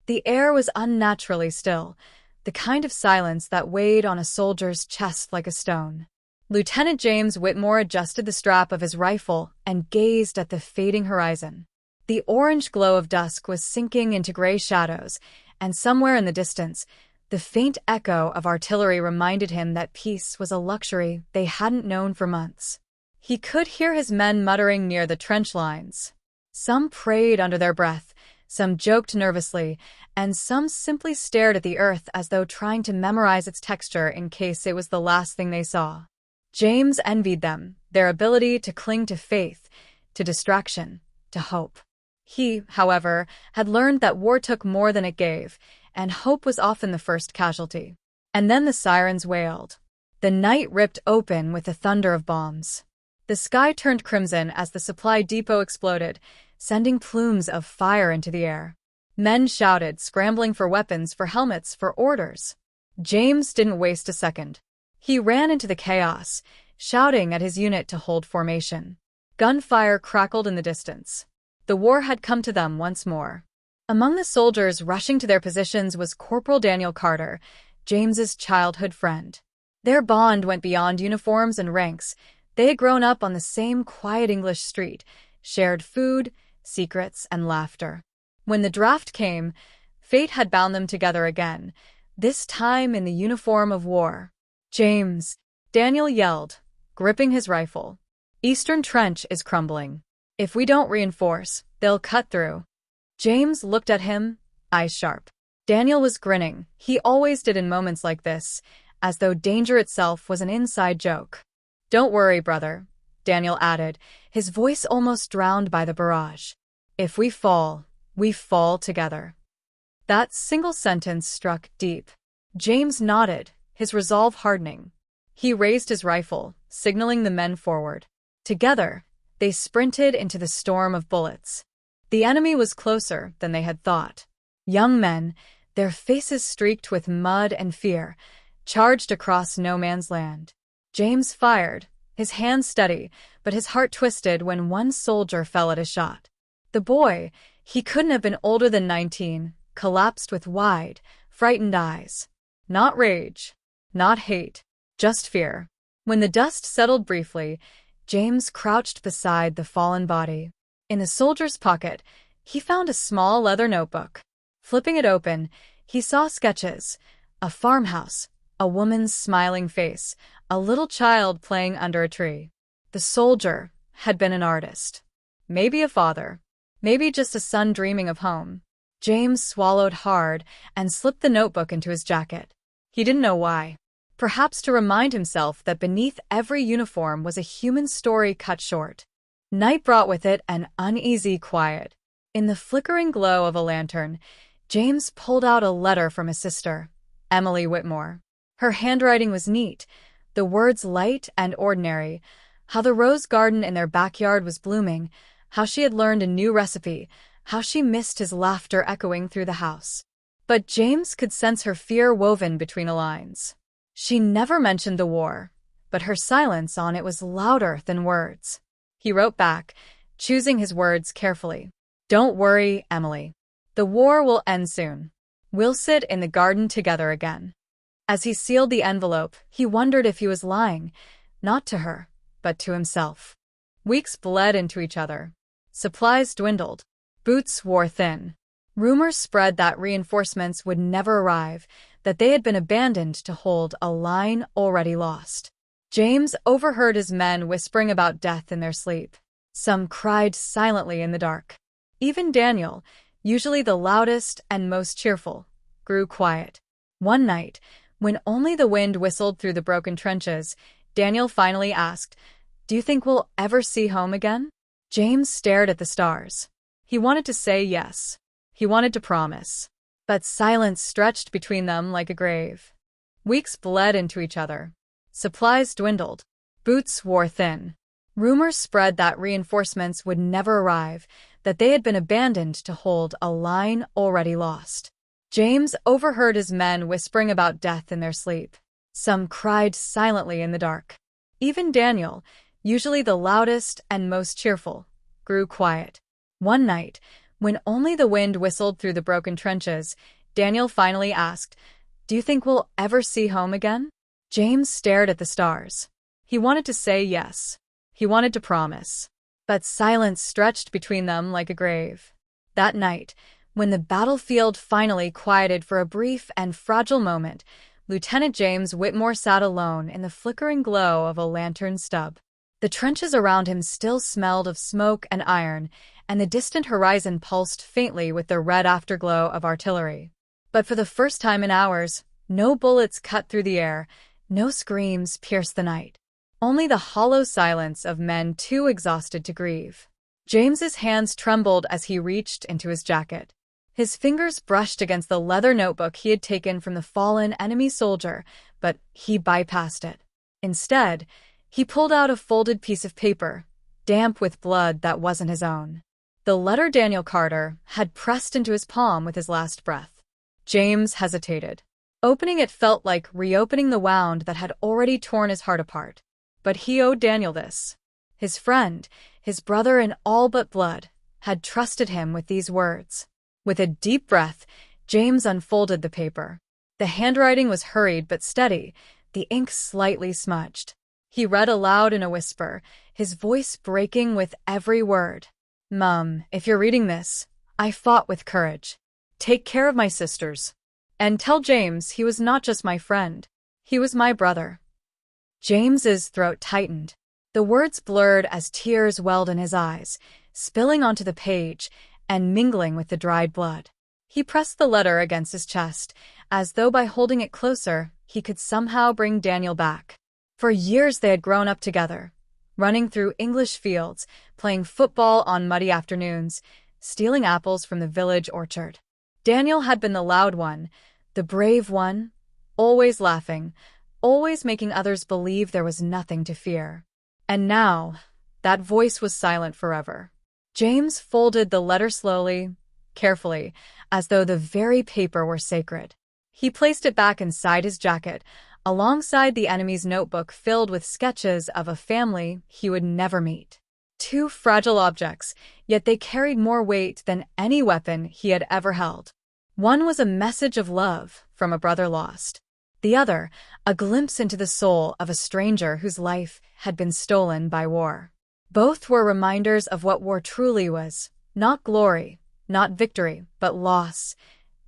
The air was unnaturally still, the kind of silence that weighed on a soldier's chest like a stone. Lieutenant James Whitmore adjusted the strap of his rifle and gazed at the fading horizon. The orange glow of dusk was sinking into gray shadows, and somewhere in the distance, the faint echo of artillery reminded him that peace was a luxury they hadn't known for months. He could hear his men muttering near the trench lines. Some prayed under their breath, some joked nervously, and some simply stared at the earth as though trying to memorize its texture in case it was the last thing they saw. James envied them, their ability to cling to faith, to distraction, to hope. He, however, had learned that war took more than it gave, and hope was often the first casualty. And then the sirens wailed. The night ripped open with the thunder of bombs. The sky turned crimson as the supply depot exploded, sending plumes of fire into the air. Men shouted, scrambling for weapons, for helmets, for orders. James didn't waste a second. He ran into the chaos, shouting at his unit to hold formation. Gunfire crackled in the distance. The war had come to them once more. Among the soldiers rushing to their positions was Corporal Daniel Carter, James's childhood friend. Their bond went beyond uniforms and ranks. They had grown up on the same quiet English street, shared food, secrets, and laughter. When the draft came, fate had bound them together again, this time in the uniform of war. "James," Daniel yelled, gripping his rifle. "Eastern Trench is crumbling. If we don't reinforce, they'll cut through." James looked at him, eyes sharp. Daniel was grinning. He always did in moments like this, as though danger itself was an inside joke. "Don't worry, brother," Daniel added, his voice almost drowned by the barrage. "If we fall together." That single sentence struck deep. James nodded, his resolve hardening. He raised his rifle, signaling the men forward. Together, they sprinted into the storm of bullets. The enemy was closer than they had thought. Young men, their faces streaked with mud and fear, charged across no man's land. James fired, his hand steady, but his heart twisted when one soldier fell at a shot. The boy, he couldn't have been older than 19, collapsed with wide, frightened eyes. Not rage, not hate, just fear. When the dust settled briefly, James crouched beside the fallen body. In the soldier's pocket, he found a small leather notebook. Flipping it open, he saw sketches, a farmhouse, a woman's smiling face, a little child playing under a tree. The soldier had been an artist. Maybe a father. Maybe just a son dreaming of home. James swallowed hard and slipped the notebook into his jacket. He didn't know why. Perhaps to remind himself that beneath every uniform was a human story cut short. Night brought with it an uneasy quiet. In the flickering glow of a lantern, James pulled out a letter from his sister, Emily Whitmore. Her handwriting was neat, the words light and ordinary, how the rose garden in their backyard was blooming, how she had learned a new recipe, how she missed his laughter echoing through the house. But James could sense her fear woven between the lines. She never mentioned the war, but her silence on it was louder than words. He wrote back, choosing his words carefully. "Don't worry, Emily. The war will end soon. We'll sit in the garden together again." As he sealed the envelope, he wondered if he was lying, not to her, but to himself. Weeks bled into each other. Supplies dwindled. Boots wore thin. Rumors spread that reinforcements would never arrive, that they had been abandoned to hold a line already lost. James overheard his men whispering about death in their sleep. Some cried silently in the dark. Even Daniel, usually the loudest and most cheerful, grew quiet. One night, when only the wind whistled through the broken trenches, Daniel finally asked, "Do you think we'll ever see home again?" James stared at the stars. He wanted to say yes. He wanted to promise. But silence stretched between them like a grave. Weeks bled into each other. Supplies dwindled. Boots wore thin. Rumors spread that reinforcements would never arrive, that they had been abandoned to hold a line already lost. James overheard his men whispering about death in their sleep. Some cried silently in the dark. Even Daniel, usually the loudest and most cheerful, grew quiet. One night, When only the wind whistled through the broken trenches, Daniel finally asked, "Do you think we'll ever see home again?" James stared at the stars. He wanted to say yes. He wanted to promise. But silence stretched between them like a grave. That night, when the battlefield finally quieted for a brief and fragile moment, Lieutenant James Whitmore sat alone in the flickering glow of a lantern stub. The trenches around him still smelled of smoke and iron, and the distant horizon pulsed faintly with the red afterglow of artillery. But for the first time in hours, no bullets cut through the air, no screams pierced the night. Only the hollow silence of men too exhausted to grieve. James's hands trembled as he reached into his jacket. His fingers brushed against the leather notebook he had taken from the fallen enemy soldier, but he bypassed it. Instead, he pulled out a folded piece of paper, damp with blood that wasn't his own. The letter Daniel Carter had pressed into his palm with his last breath. James hesitated. Opening it felt like reopening the wound that had already torn his heart apart. But he owed Daniel this. His friend, his brother in all but blood, had trusted him with these words. With a deep breath, James unfolded the paper. The handwriting was hurried but steady, the ink slightly smudged. He read aloud in a whisper, his voice breaking with every word. "Mum, if you're reading this, I fought with courage. Take care of my sisters. And tell James he was not just my friend. He was my brother." James's throat tightened. The words blurred as tears welled in his eyes, spilling onto the page and mingling with the dried blood. He pressed the letter against his chest, as though by holding it closer, he could somehow bring Daniel back. For years they had grown up together, running through English fields, playing football on muddy afternoons, stealing apples from the village orchard. Daniel had been the loud one, the brave one, always laughing, always making others believe there was nothing to fear. And now, that voice was silent forever. James folded the letter slowly, carefully, as though the very paper were sacred. He placed it back inside his jacket, alongside the enemy's notebook filled with sketches of a family he would never meet. Two fragile objects, yet they carried more weight than any weapon he had ever held. One was a message of love from a brother lost. The other, a glimpse into the soul of a stranger whose life had been stolen by war. Both were reminders of what war truly was, not glory, not victory, but loss,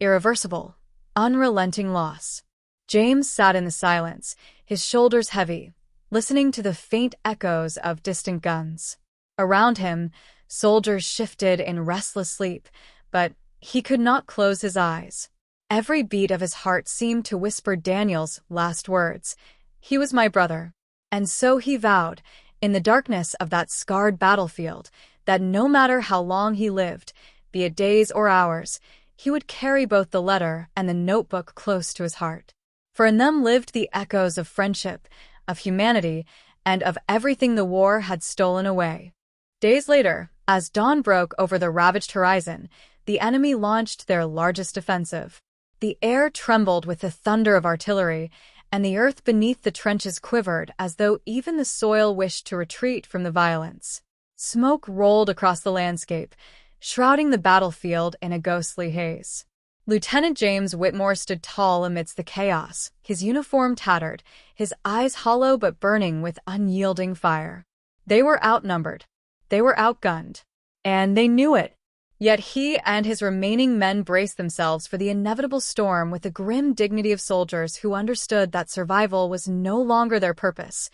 irreversible, unrelenting loss. James sat in the silence, his shoulders heavy, listening to the faint echoes of distant guns. Around him, soldiers shifted in restless sleep, but he could not close his eyes. Every beat of his heart seemed to whisper Daniel's last words. He was my brother. And so he vowed, in the darkness of that scarred battlefield, that no matter how long he lived, be it days or hours, he would carry both the letter and the notebook close to his heart. For in them lived the echoes of friendship, of humanity, and of everything the war had stolen away. Days later, as dawn broke over the ravaged horizon, the enemy launched their largest offensive. The air trembled with the thunder of artillery, and the earth beneath the trenches quivered as though even the soil wished to retreat from the violence. Smoke rolled across the landscape, shrouding the battlefield in a ghostly haze. Lieutenant James Whitmore stood tall amidst the chaos, his uniform tattered, his eyes hollow but burning with unyielding fire. They were outnumbered. They were outgunned. And they knew it. Yet he and his remaining men braced themselves for the inevitable storm with the grim dignity of soldiers who understood that survival was no longer their purpose.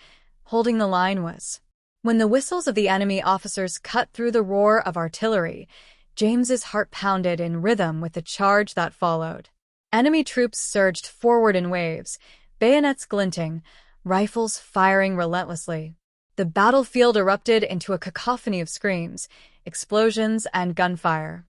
Holding the line was. When the whistles of the enemy officers cut through the roar of artillery, James's heart pounded in rhythm with the charge that followed. Enemy troops surged forward in waves, bayonets glinting, rifles firing relentlessly. The battlefield erupted into a cacophony of screams, explosions, and gunfire.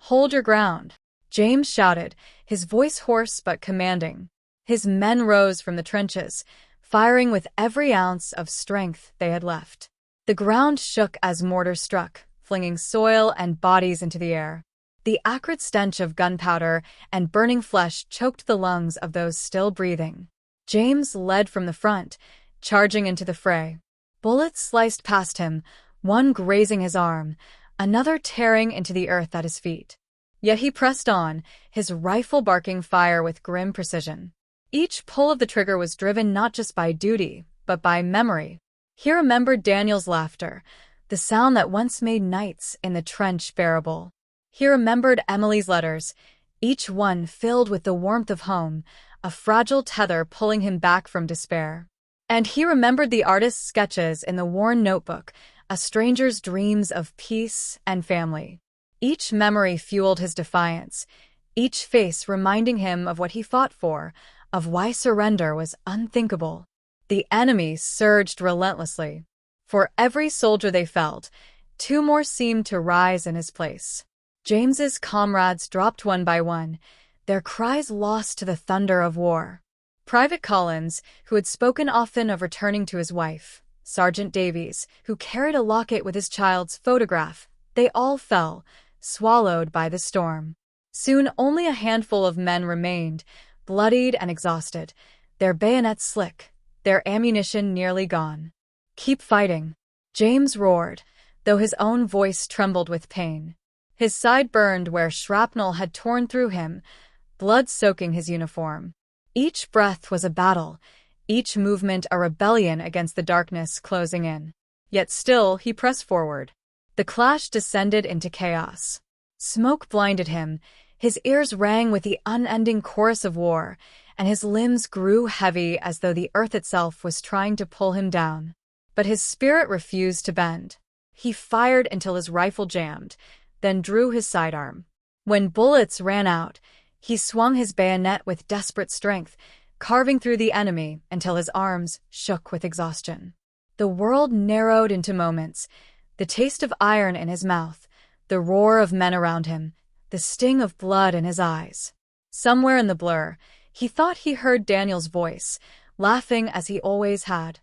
"Hold your ground," James shouted, his voice hoarse but commanding. His men rose from the trenches, firing with every ounce of strength they had left. The ground shook as mortars struck, flinging soil and bodies into the air. The acrid stench of gunpowder and burning flesh choked the lungs of those still breathing. James led from the front, charging into the fray. Bullets sliced past him, one grazing his arm, another tearing into the earth at his feet. Yet he pressed on, his rifle barking fire with grim precision. Each pull of the trigger was driven not just by duty, but by memory. He remembered Daniel's laughter, the sound that once made nights in the trench bearable. He remembered Emily's letters, each one filled with the warmth of home, a fragile tether pulling him back from despair. And he remembered the artist's sketches in the worn notebook, a stranger's dreams of peace and family. Each memory fueled his defiance, each face reminding him of what he fought for, of why surrender was unthinkable. The enemy surged relentlessly. For every soldier they felled, two more seemed to rise in his place. James's comrades dropped one by one, their cries lost to the thunder of war. Private Collins, who had spoken often of returning to his wife, Sergeant Davies, who carried a locket with his child's photograph, they all fell, swallowed by the storm. Soon only a handful of men remained, bloodied and exhausted, their bayonets slick, their ammunition nearly gone. "Keep fighting," James roared, though his own voice trembled with pain. His side burned where shrapnel had torn through him, blood soaking his uniform. Each breath was a battle, each movement a rebellion against the darkness closing in. Yet still he pressed forward. The clash descended into chaos. Smoke blinded him, his ears rang with the unending chorus of war, and his limbs grew heavy as though the earth itself was trying to pull him down. But his spirit refused to bend. He fired until his rifle jammed, then drew his sidearm. When bullets ran out, he swung his bayonet with desperate strength, carving through the enemy until his arms shook with exhaustion. The world narrowed into moments, the taste of iron in his mouth, the roar of men around him, the sting of blood in his eyes. Somewhere in the blur, he thought he heard Daniel's voice, laughing as he always had,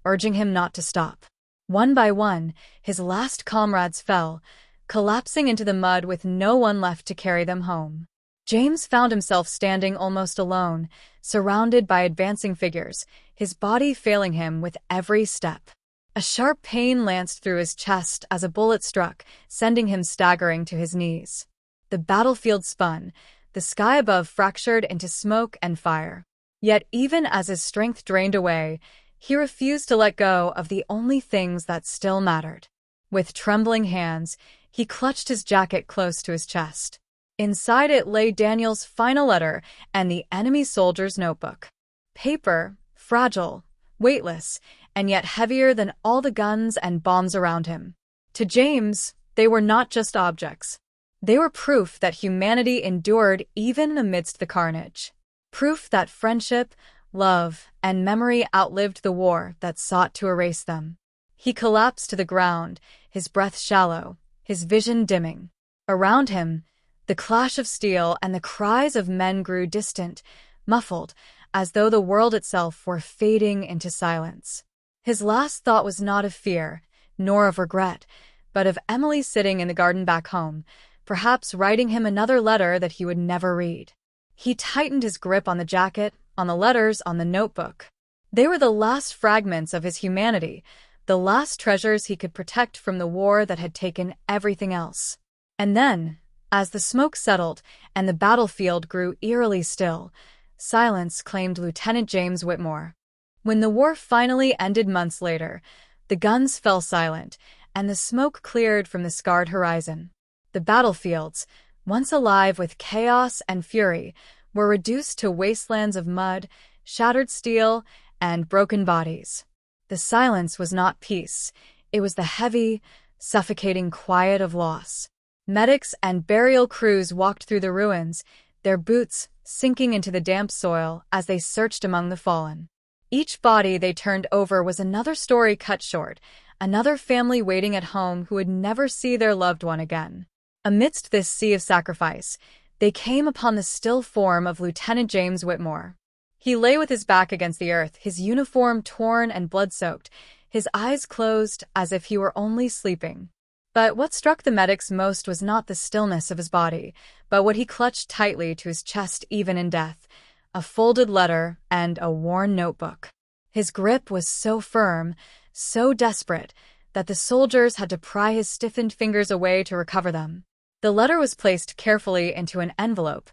urging him not to stop. One by one, his last comrades fell, collapsing into the mud with no one left to carry them home. James found himself standing almost alone, surrounded by advancing figures, his body failing him with every step. A sharp pain lanced through his chest as a bullet struck, sending him staggering to his knees. The battlefield spun, the sky above fractured into smoke and fire. Yet even as his strength drained away, he refused to let go of the only things that still mattered. With trembling hands, he clutched his jacket close to his chest. Inside it lay Daniel's final letter and the enemy soldier's notebook. Paper, fragile, weightless, and yet heavier than all the guns and bombs around him. To James, they were not just objects. They were proof that humanity endured even amidst the carnage. Proof that friendship, love, and memory outlived the war that sought to erase them. He collapsed to the ground, his breath shallow, his vision dimming. Around him, the clash of steel and the cries of men grew distant, muffled, as though the world itself were fading into silence. His last thought was not of fear, nor of regret, but of Emily sitting in the garden back home, perhaps writing him another letter that he would never read. He tightened his grip on the jacket, on the letters, on the notebook. They were the last fragments of his humanity, the last treasures he could protect from the war that had taken everything else. And then, as the smoke settled and the battlefield grew eerily still, silence claimed Lieutenant James Whitmore. When the war finally ended months later, the guns fell silent, and the smoke cleared from the scarred horizon. The battlefields, once alive with chaos and fury, were reduced to wastelands of mud, shattered steel, and broken bodies. The silence was not peace. It was the heavy, suffocating quiet of loss. Medics and burial crews walked through the ruins, their boots sinking into the damp soil as they searched among the fallen. Each body they turned over was another story cut short, another family waiting at home who would never see their loved one again. Amidst this sea of sacrifice, they came upon the still form of Lieutenant James Whitmore. He lay with his back against the earth, his uniform torn and blood-soaked, his eyes closed as if he were only sleeping. But what struck the medics most was not the stillness of his body, but what he clutched tightly to his chest even in death, a folded letter and a worn notebook. His grip was so firm, so desperate, that the soldiers had to pry his stiffened fingers away to recover them. The letter was placed carefully into an envelope,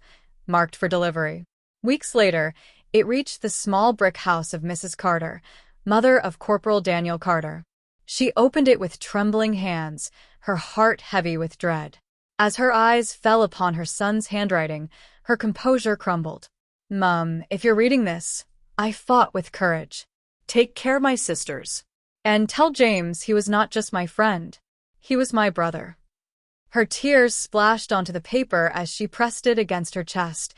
marked for delivery. Weeks later, it reached the small brick house of Mrs. Carter, mother of Corporal Daniel Carter. She opened it with trembling hands, her heart heavy with dread. As her eyes fell upon her son's handwriting, her composure crumbled. "Mum, if you're reading this, I fought with courage. Take care, my sisters. And tell James he was not just my friend. He was my brother." Her tears splashed onto the paper as she pressed it against her chest,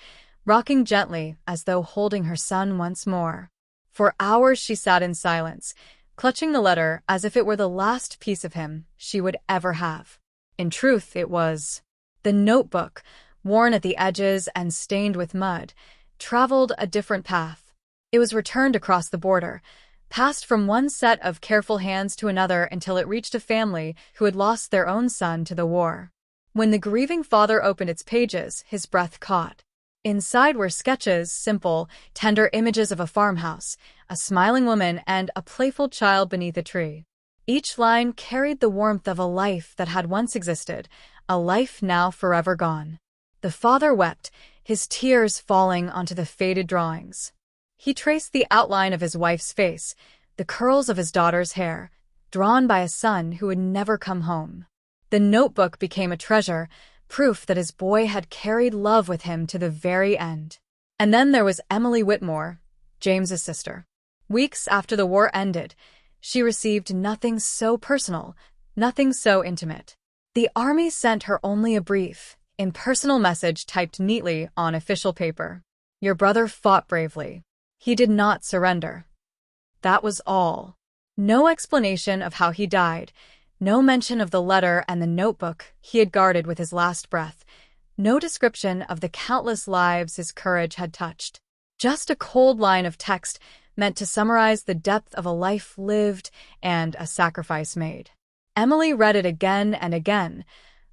rocking gently as though holding her son once more. For hours she sat in silence, clutching the letter as if it were the last piece of him she would ever have. In truth, it was. The notebook, worn at the edges and stained with mud, traveled a different path. It was returned across the border, passed from one set of careful hands to another until it reached a family who had lost their own son to the war. When the grieving father opened its pages, his breath caught. Inside were sketches, simple, tender images of a farmhouse, a smiling woman, and a playful child beneath a tree. Each line carried the warmth of a life that had once existed, a life now forever gone. The father wept, his tears falling onto the faded drawings. He traced the outline of his wife's face, the curls of his daughter's hair, drawn by a son who would never come home. The notebook became a treasure, proof that his boy had carried love with him to the very end. And then there was Emily Whitmore, James's sister. Weeks after the war ended, she received nothing so personal, nothing so intimate. The army sent her only a brief, impersonal message typed neatly on official paper. "Your brother fought bravely. He did not surrender." That was all. No explanation of how he died, no mention of the letter and the notebook he had guarded with his last breath, no description of the countless lives his courage had touched. Just a cold line of text meant to summarize the depth of a life lived and a sacrifice made. Emily read it again and again,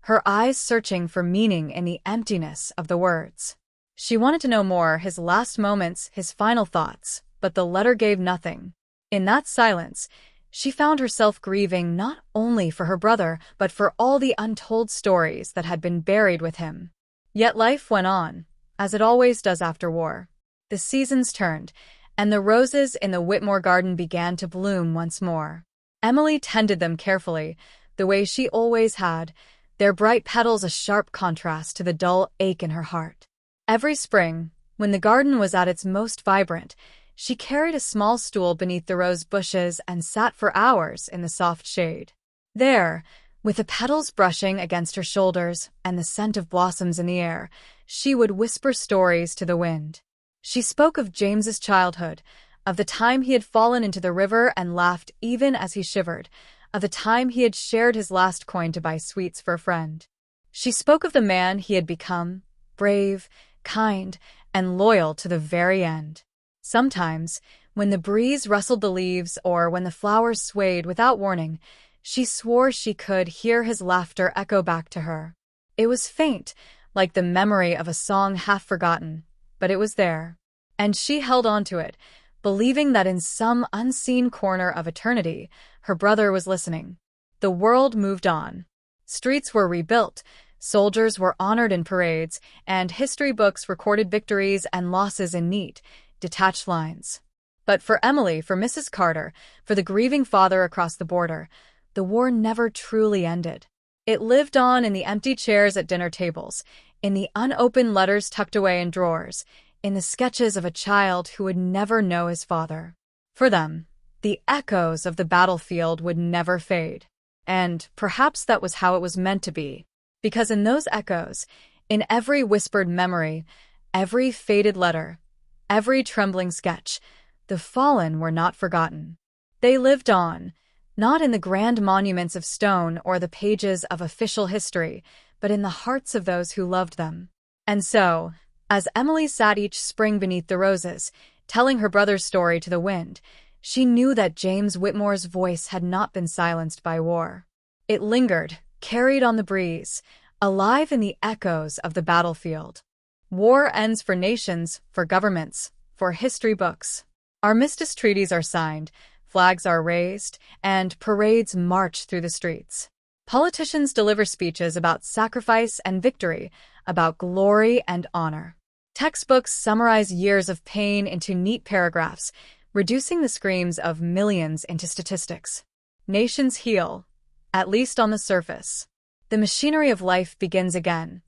her eyes searching for meaning in the emptiness of the words. She wanted to know more, his last moments, his final thoughts, but the letter gave nothing. In that silence, she found herself grieving not only for her brother, but for all the untold stories that had been buried with him. Yet life went on, as it always does after war. The seasons turned, and the roses in the Whitmore garden began to bloom once more. Emily tended them carefully, the way she always had, their bright petals a sharp contrast to the dull ache in her heart. Every spring, when the garden was at its most vibrant, she carried a small stool beneath the rose bushes and sat for hours in the soft shade. There, with the petals brushing against her shoulders and the scent of blossoms in the air, she would whisper stories to the wind. She spoke of James's childhood, of the time he had fallen into the river and laughed even as he shivered, of the time he had shared his last coin to buy sweets for a friend. She spoke of the man he had become, brave, kind, and loyal to the very end. Sometimes, when the breeze rustled the leaves or when the flowers swayed without warning, she swore she could hear his laughter echo back to her. It was faint, like the memory of a song half forgotten, but it was there. And she held on to it, believing that in some unseen corner of eternity, her brother was listening. The world moved on. Streets were rebuilt, soldiers were honored in parades, and history books recorded victories and losses in neat, detached lines. But for Emily, for Mrs. Carter, for the grieving father across the border, the war never truly ended. It lived on in the empty chairs at dinner tables, in the unopened letters tucked away in drawers, in the sketches of a child who would never know his father. For them, the echoes of the battlefield would never fade. And perhaps that was how it was meant to be. Because in those echoes, in every whispered memory, every faded letter, every trembling sketch, the fallen were not forgotten. They lived on, not in the grand monuments of stone or the pages of official history, but in the hearts of those who loved them. And so, as Emily sat each spring beneath the roses, telling her brother's story to the wind, she knew that James Whitmore's voice had not been silenced by war. It lingered, carried on the breeze, alive in the echoes of the battlefield. War ends for nations, for governments, for history books. Armistice treaties are signed, flags are raised, and parades march through the streets. Politicians deliver speeches about sacrifice and victory, about glory and honor. Textbooks summarize years of pain into neat paragraphs, reducing the screams of millions into statistics. Nations heal, at least on the surface. The machinery of life begins again.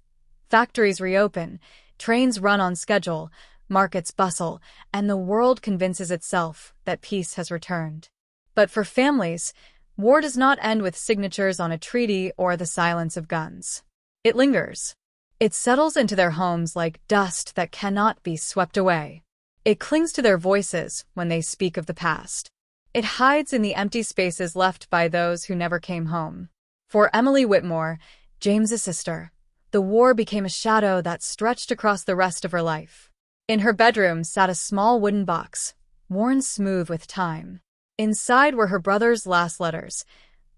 Factories reopen, trains run on schedule, markets bustle, and the world convinces itself that peace has returned. But for families, war does not end with signatures on a treaty or the silence of guns. It lingers. It settles into their homes like dust that cannot be swept away. It clings to their voices when they speak of the past. It hides in the empty spaces left by those who never came home. For Emily Whitmore, James's sister, the war became a shadow that stretched across the rest of her life. In her bedroom sat a small wooden box, worn smooth with time. Inside were her brother's last letters,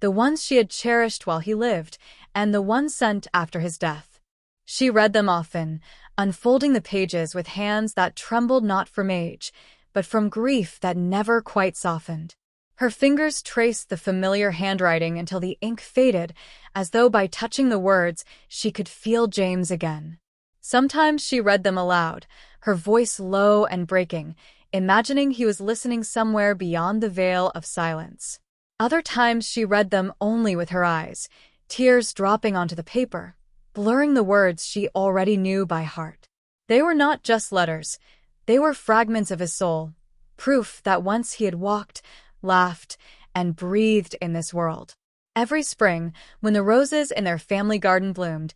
the ones she had cherished while he lived, and the ones sent after his death. She read them often, unfolding the pages with hands that trembled not from age, but from grief that never quite softened. Her fingers traced the familiar handwriting until the ink faded, as though by touching the words she could feel James again. Sometimes she read them aloud, her voice low and breaking, imagining he was listening somewhere beyond the veil of silence. Other times she read them only with her eyes, tears dropping onto the paper, blurring the words she already knew by heart. They were not just letters, they were fragments of his soul, proof that once he had walked, laughed, and breathed in this world. Every spring, when the roses in their family garden bloomed,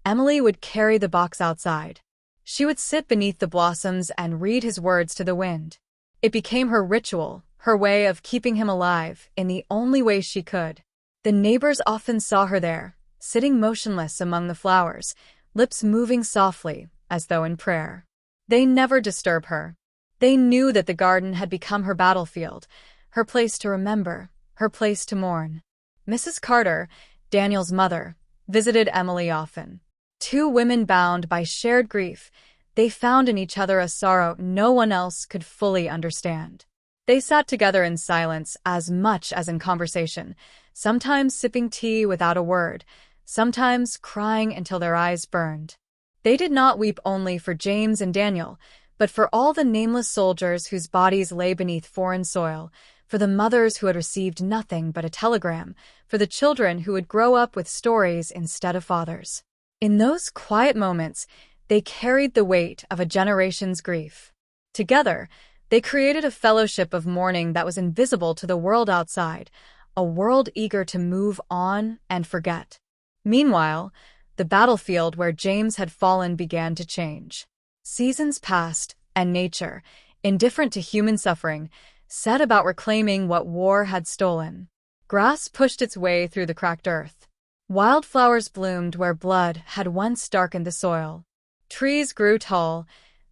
Emily would carry the box outside. She would sit beneath the blossoms and read his words to the wind. It became her ritual, her way of keeping him alive in the only way she could. The neighbors often saw her there, sitting motionless among the flowers, lips moving softly, as though in prayer. They never disturbed her. They knew that the garden had become her battlefield, her place to remember, her place to mourn. Mrs. Carter, Daniel's mother, visited Emily often. Two women bound by shared grief, they found in each other a sorrow no one else could fully understand. They sat together in silence as much as in conversation, sometimes sipping tea without a word, sometimes crying until their eyes burned. They did not weep only for James and Daniel, but for all the nameless soldiers whose bodies lay beneath foreign soil, for the mothers who had received nothing but a telegram, for the children who would grow up with stories instead of fathers. In those quiet moments, they carried the weight of a generation's grief. Together, they created a fellowship of mourning that was invisible to the world outside, a world eager to move on and forget. Meanwhile, the battlefield where James had fallen began to change. Seasons passed, and nature, indifferent to human suffering, set about reclaiming what war had stolen. Grass pushed its way through the cracked earth. Wildflowers bloomed where blood had once darkened the soil. Trees grew tall,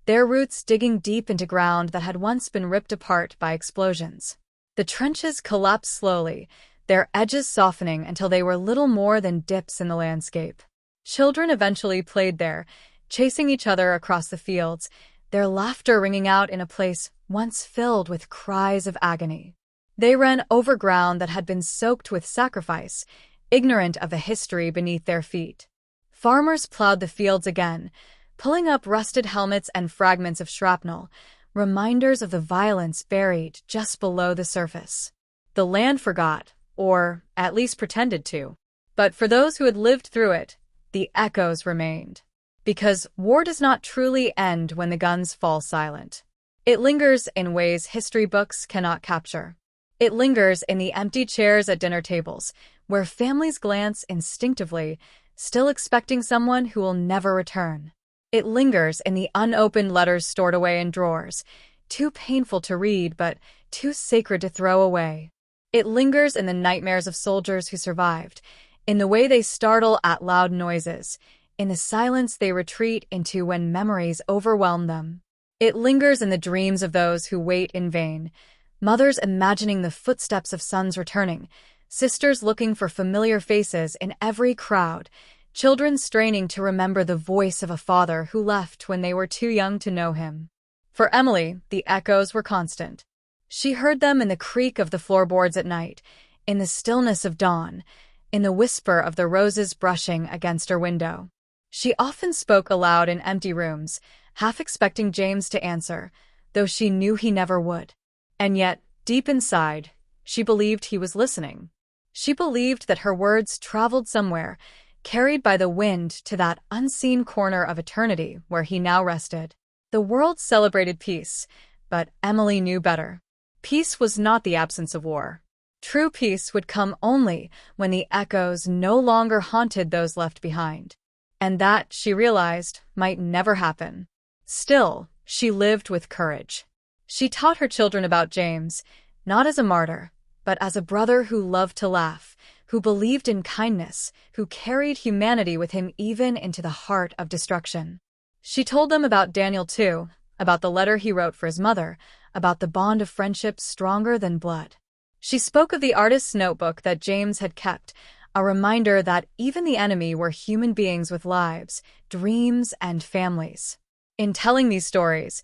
their roots digging deep into ground that had once been ripped apart by explosions. The trenches collapsed slowly, their edges softening until they were little more than dips in the landscape. Children eventually played there, chasing each other across the fields, their laughter ringing out in a place once filled with cries of agony. They ran over ground that had been soaked with sacrifice, ignorant of the history beneath their feet. Farmers plowed the fields again, pulling up rusted helmets and fragments of shrapnel, reminders of the violence buried just below the surface. The land forgot, or at least pretended to. But for those who had lived through it, the echoes remained. Because war does not truly end when the guns fall silent. It lingers in ways history books cannot capture. It lingers in the empty chairs at dinner tables, where families glance instinctively, still expecting someone who will never return. It lingers in the unopened letters stored away in drawers, too painful to read but too sacred to throw away. It lingers in the nightmares of soldiers who survived, in the way they startle at loud noises, in the silence they retreat into when memories overwhelm them. It lingers in the dreams of those who wait in vain, mothers imagining the footsteps of sons returning, sisters looking for familiar faces in every crowd, children straining to remember the voice of a father who left when they were too young to know him. For Emily, the echoes were constant. She heard them in the creak of the floorboards at night, in the stillness of dawn, in the whisper of the roses brushing against her window. She often spoke aloud in empty rooms, half expecting James to answer, though she knew he never would. And yet, deep inside, she believed he was listening. She believed that her words traveled somewhere, carried by the wind to that unseen corner of eternity where he now rested. The world celebrated peace, but Emily knew better. Peace was not the absence of war. True peace would come only when the echoes no longer haunted those left behind. And that, she realized, might never happen. Still, she lived with courage. She taught her children about James, not as a martyr, but as a brother who loved to laugh, who believed in kindness, who carried humanity with him even into the heart of destruction. She told them about Daniel too, about the letter he wrote for his mother, about the bond of friendship stronger than blood. She spoke of the artist's notebook that James had kept, a reminder that even the enemy were human beings with lives, dreams, and families. In telling these stories,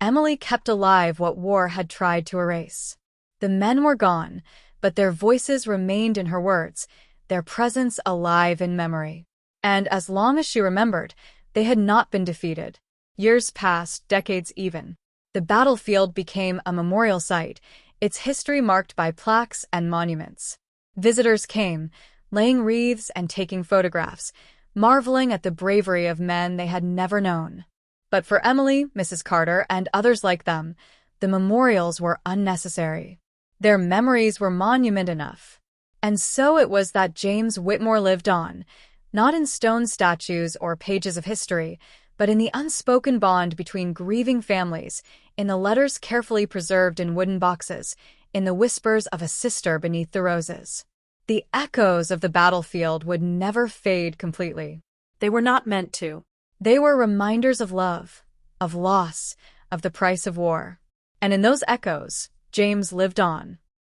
Emily kept alive what war had tried to erase. The men were gone, but their voices remained in her words, their presence alive in memory. And as long as she remembered, they had not been defeated. Years passed, decades even. The battlefield became a memorial site, its history marked by plaques and monuments. Visitors came, laying wreaths and taking photographs, marveling at the bravery of men they had never known. But for Emily, Mrs. Carter, and others like them, the memorials were unnecessary. Their memories were monument enough. And so it was that James Whitmore lived on, not in stone statues or pages of history, but in the unspoken bond between grieving families, in the letters carefully preserved in wooden boxes, in the whispers of a sister beneath the roses. The echoes of the battlefield would never fade completely. They were not meant to. They were reminders of love, of loss, of the price of war. And in those echoes, James lived on.